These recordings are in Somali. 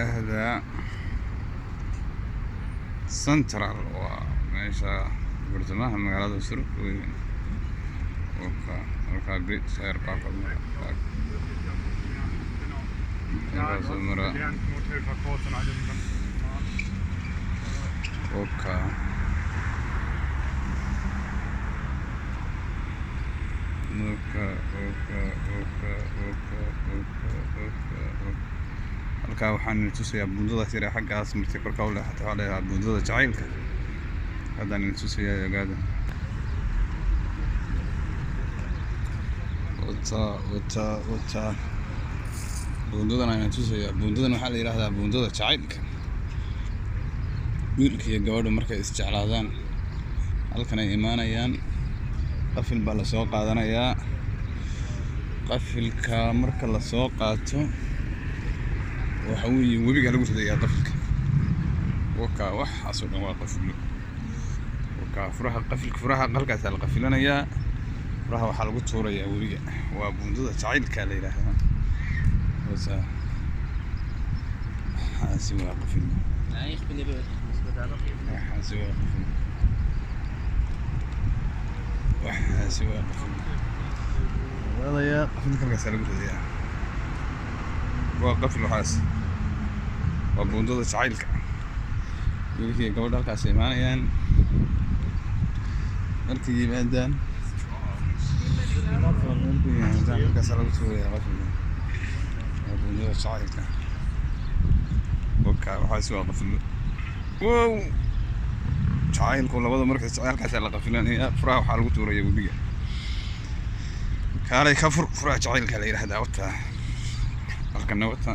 يراهدا سنترال وماشا برتماها مقالات السرق وكا بريد سير باقا وكا halkaa waxaan tusayaa buundada sare xaggaas martay korka u leexatay waxaa leeyahay buundada jacaylka haddaan idin tusayaa ogaada wata buundadan ayaan tusayaa buundadan waxaa la yidhaahdaa buundada jacaylka wiilka iyo gabadhu markay isjeclaadaan halkan ay imaanayaan qafil baa lasoo qaadanayaa qafilka marka lasoo qaato waxa weeye webiga lagu ridayaa qafilka waka waxaasoo dhan waa qafilo waka furaha qalkaasa la qafilanayaa furaha waxaa lagu tuurayaa webiga waa buundada jacaylka la yidhaahdaa waxaasi waa qafil waxaasi waa qafil wadayaa qafilka halkaasa lagu ridayaa waa qafil waxaas waa buundada jacaylka wiilkii gabadha halkaas imaanayaan markay yimaadaan halkaas lagu tuurayaa qafilka waa buundada jacaylka waka waxaas waa qafilo wow jacaylku labada markaas jacaylkaas la qafilanaya furaha waxaa lagu tuuraya webiga kaalay ka furaha jacaylka la yidhaahdaa wataa halkana wata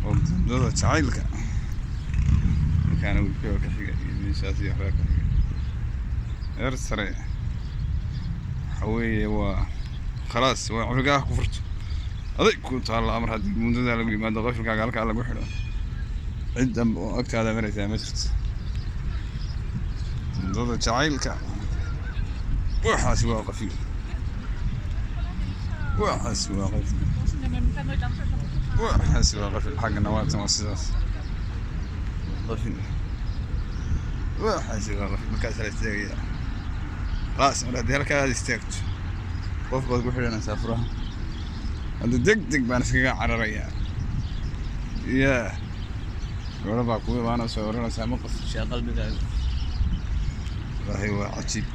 oo buundada jacaylka halkaana webiga ka xiga iyo meeshaas iyo waxbaa ka xiga heer sare waxa weeye waa khalaas waa curigaha ku furto aday ku taalla mar haddii buundada lagu yimaado qafilkaaga halkaa lagu xidho cid dambe oo agtaada maraysaa ma jirto buundada jacaylka waxaasi waa qafil waxaasi waa qafil waxaasi waa qafil xaggana waatan waa sidaas qafil waxaasi waa qafil markaas la istaagayaa khalaas mar haddii halkaa aad istaagto qof baad ku xidhanaysaa furaha hadda deg baan iskaga cararayaa yaa gabadha baa kuwa imaana soo oranaysaa ma qafishaa qalbigaaga wallaahi waa cajiib